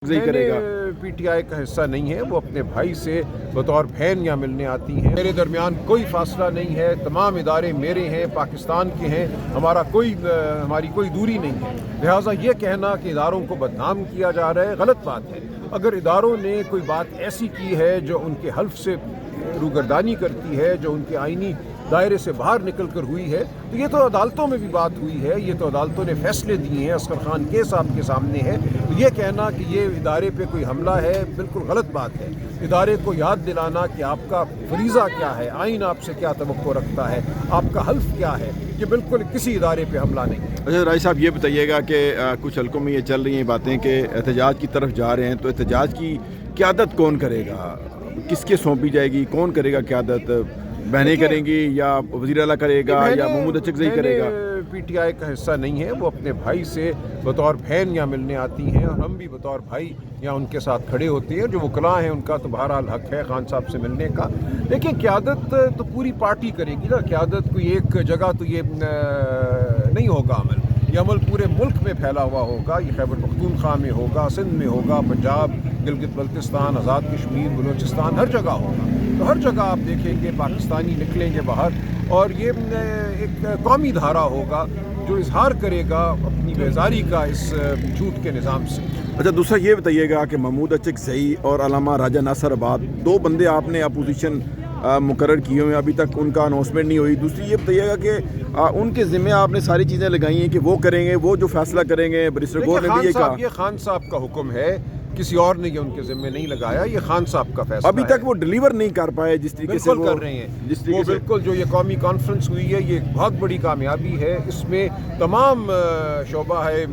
کرے گا P T I کا حصہ نہیں ہے، وہ اپنے بھائی سے بطور بہن یہاں ملنے آتی ہیں۔ میرے درمیان کوئی فاصلہ نہیں ہے، تمام ادارے میرے ہیں، پاکستان کے ہیں، ہماری کوئی دوری نہیں ہے۔ لہٰذا یہ کہنا کہ اداروں کو بدنام کیا جا رہا ہے غلط بات ہے۔ اگر اداروں نے کوئی بات ایسی کی ہے جو ان کے حلف سے روگردانی کرتی ہے، جو ان کے آئینی دائرے سے باہر نکل کر ہوئی ہے، تو یہ تو عدالتوں میں بھی بات ہوئی ہے، یہ تو عدالتوں نے فیصلے دیے ہیں، اصغر خان کیس آپ کے سامنے ہے۔ تو یہ کہنا کہ یہ ادارے پہ کوئی حملہ ہے بالکل غلط بات ہے۔ ادارے کو یاد دلانا کہ آپ کا فریضہ کیا ہے، آئین آپ سے کیا توقع رکھتا ہے، آپ کا حلف کیا ہے، یہ بالکل کسی ادارے پہ حملہ نہیں ہے۔ اچھا رائی صاحب، یہ بتائیے گا کہ کچھ حلقوں میں یہ چل رہی ہیں باتیں کہ احتجاج کی طرف جا رہے ہیں، تو احتجاج کی قیادت کون کرے گا، کس کے سونپی جائے گی، کون کرے گا قیادت؟ بہنیں کریں گی یا وزیر اعلیٰ کرے گا یا محمود اچکزئی کرے گا؟ پی ٹی آئی کا حصہ نہیں ہے، وہ اپنے بھائی سے بطور بہن یہاں ملنے آتی ہیں، اور ہم بھی بطور بھائی یہاں ان کے ساتھ کھڑے ہوتے ہیں۔ جو وکلاء ہیں ان کا تو بہرحال حق ہے خان صاحب سے ملنے کا، لیکن قیادت تو پوری پارٹی کرے گی نا۔ قیادت کوئی ایک جگہ تو یہ نہیں ہوگا عمل، یہ عمل پورے ملک میں پھیلا ہوا ہوگا۔ یہ خیبر پختونخوا میں ہوگا، سندھ میں ہوگا، پنجاب، گلگت بلتستان، آزاد کشمیر، بلوچستان، ہر جگہ ہوگا۔ تو ہر جگہ آپ دیکھیں گے پاکستانی نکلیں گے باہر، اور یہ ایک قومی دھارا ہوگا جو اظہار کرے گا اپنی بیزاری کا اس جھوٹ کے نظام سے۔ اچھا، دوسرا یہ بتائیے گا کہ محمود اچکزئی اور علامہ راجہ ناصر آباد، دو بندے آپ نے اپوزیشن مقرر کیے ہوئے، ابھی تک ان کا اناؤنسمنٹ نہیں ہوئی۔ دوسری یہ بتائیے گا کہ ان کے ذمہ آپ نے ساری چیزیں لگائی ہیں کہ وہ کریں گے، وہ جو فیصلہ کریں گے۔ بریسٹر گور نے بھی یہ کہا، یہ خان صاحب کا حکم ہے، کسی اور نے یہ ان کے ذمہ نہیں لگایا، یہ خان صاحب کا فیصلہ ابھی تک وہ ڈلیور نہیں کر پائے جس طریقے سے بالکل کر رہے ہیں۔ وہ بالکل جو یہ قومی کانفرنس ہوئی ہے، یہ ایک بہت بڑی کامیابی ہے۔ اس میں تمام شعبہ ہے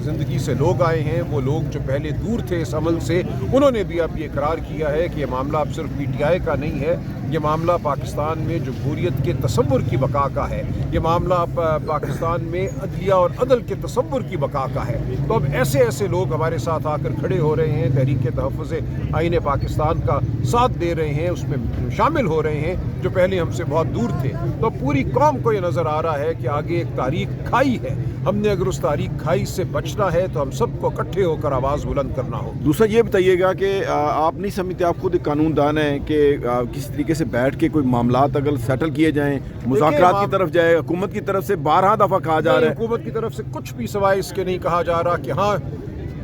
زندگی سے لوگ آئے ہیں، وہ لوگ جو پہلے دور تھے اس عمل سے، انہوں نے بھی اب یہ اقرار کیا ہے کہ یہ معاملہ اب صرف پی ٹی آئی کا نہیں ہے، یہ معاملہ پاکستان میں جمہوریت کے تصور کی بقا کا ہے، یہ معاملہ پاکستان میں عدلیہ اور عدل کے تصور کی بقا کا ہے۔ تو اب ایسے لوگ ہمارے ساتھ آ کر کھڑے ہو رہے ہیں، تحریک تحفظ آئین پاکستان کا ساتھ دے رہے ہیں، اس میں شامل ہو رہے ہیں جو پہلے ہم سے بہت دور تھے۔ تو پوری قوم کو یہ نظر آ رہا ہے کہ آگے ایک تاریخ کھائی ہے، ہم نے اگر اس تاریخ کھائی سے بچنا ہے تو ہم سب کو اکٹھے ہو کر آواز بلند کرنا ہوگا۔ دوسرا یہ بتائیے گا کہ آپ نہیں سمجھتے، آپ خود ایک قانون دان ہیں، کہ کس طریقے سے بیٹھ کے کوئی معاملات اگر سیٹل کیے جائیں، مذاکرات کی طرف جائے؟ حکومت کی طرف سے 12 دفعہ کہا جا رہا ہے، حکومت کی طرف سے کچھ بھی سوائے اس کے نہیں کہا جا رہا کہ ہاں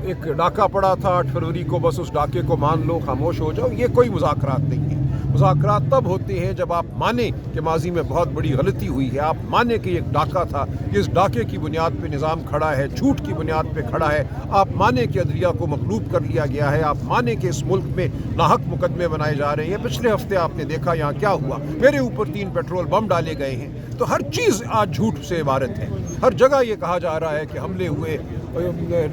ایک ڈاکہ پڑا تھا 8 فروری کو، بس اس ڈاکے کو مان لو، خاموش ہو جاؤ۔ یہ کوئی مذاکرات نہیں ہے۔ مذاکرات تب ہوتے ہیں جب آپ مانیں کہ ماضی میں بہت بڑی غلطی ہوئی ہے، آپ مانیں کہ یہ ایک ڈاکہ تھا، کہ اس ڈاکے کی بنیاد پہ نظام کھڑا ہے، جھوٹ کی بنیاد پہ کھڑا ہے، آپ مانیں کہ عدلیہ کو مغلوب کر لیا گیا ہے، آپ مانیں کہ اس ملک میں ناحق مقدمے بنائے جا رہے ہیں۔ پچھلے ہفتے آپ نے دیکھا یہاں کیا ہوا، میرے اوپر 3 پیٹرول بم ڈالے گئے ہیں۔ تو ہر چیز آج جھوٹ سے عبارت ہے۔ ہر جگہ یہ کہا جا رہا ہے کہ حملے ہوئے،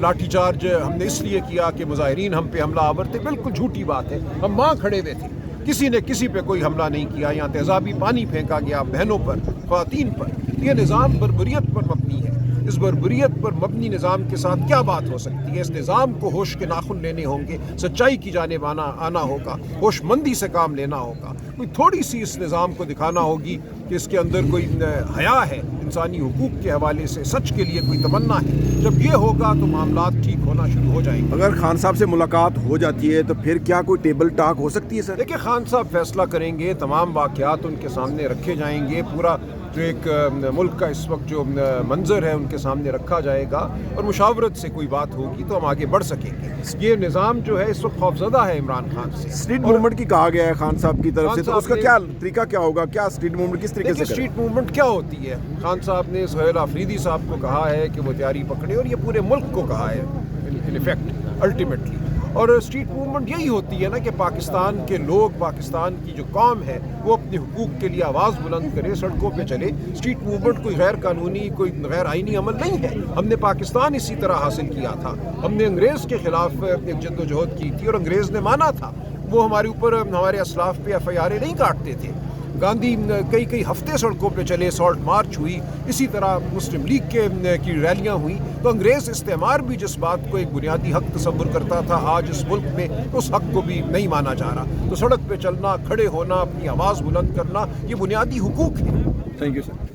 لاٹھی چارج ہم نے اس لیے کیا کہ مظاہرین ہم پہ حملہ آور تھے۔ بالکل جھوٹی بات ہے، ہم وہاں کھڑے ہوئے تھے، کسی نے کسی پہ کوئی حملہ نہیں کیا۔ یہاں تیزابی پانی پھینکا گیا بہنوں پر، خواتین پر۔ یہ نظام بربریت پر مبنی ہے۔ اس بربریت پر مبنی نظام کے ساتھ کیا بات ہو سکتی ہے؟ اس نظام کو ہوش کے ناخن لینے ہوں گے، سچائی کی جانب آنا ہوگا، ہوش مندی سے کام لینا ہوگا۔ کوئی تھوڑی سی اس نظام کو دکھانا ہوگی کہ اس کے اندر کوئی حیا ہے، انسانی حقوق کے حوالے سے سچ کے لیے کوئی تمنا ہے۔ جب یہ ہوگا تو معاملات ٹھیک ہونا شروع ہو جائیں گے۔ اگر خان صاحب سے ملاقات ہو جاتی ہے تو پھر کیا کوئی ٹیبل ٹاک ہو سکتی ہے سر؟ دیکھیں، خان صاحب فیصلہ کریں گے، تمام واقعات ان کے سامنے رکھے جائیں گے، پورا جو ایک ملک کا اس وقت جو منظر ہے ان کے سامنے رکھا جائے گا، اور مشاورت سے کوئی بات ہوگی تو ہم آگے بڑھ سکیں گے۔ یہ نظام جو ہے اس وقت خوفزدہ ہے عمران خان سے۔ اسٹریٹ موومنٹ کی کہا گیا ہے خان صاحب کی طرف سے، تو اس کا کیا طریقہ کیا ہوگا؟ کیا اسٹریٹ موومنٹ کس طریقے سے کریں؟ اسٹریٹ موومنٹ کیا ہوتی ہے؟ خان صاحب نے سہیل آفریدی صاحب کو کہا ہے کہ وہ تیاری پکڑے، اور یہ پورے ملک کو کہا ہے ان ایفیکٹ الٹیمیٹلی۔ اور اسٹریٹ موومنٹ یہی ہوتی ہے نا کہ پاکستان کے لوگ، پاکستان کی جو قوم ہے، وہ اپنے حقوق کے لیے آواز بلند کرے، سڑکوں پہ چلے۔ اسٹریٹ موومنٹ کوئی غیر قانونی، کوئی غیر آئینی عمل نہیں ہے۔ ہم نے پاکستان اسی طرح حاصل کیا تھا، ہم نے انگریز کے خلاف ایک جد و جہد کی تھی، اور انگریز نے مانا تھا۔ وہ ہمارے اوپر، ہمارے اسلاف پہ FIR نہیں کاٹتے تھے۔ گاندھی کئی ہفتے سڑکوں پہ چلے، سالٹ مارچ ہوئی، اسی طرح مسلم لیگ کی ریلیاں ہوئیں۔ تو انگریز استعمار بھی جس بات کو ایک بنیادی حق تصور کرتا تھا، آج اس ملک میں اس حق کو بھی نہیں مانا جا رہا۔ تو سڑک پہ چلنا، کھڑے ہونا، اپنی آواز بلند کرنا، یہ بنیادی حقوق ہے۔ Thank you sir.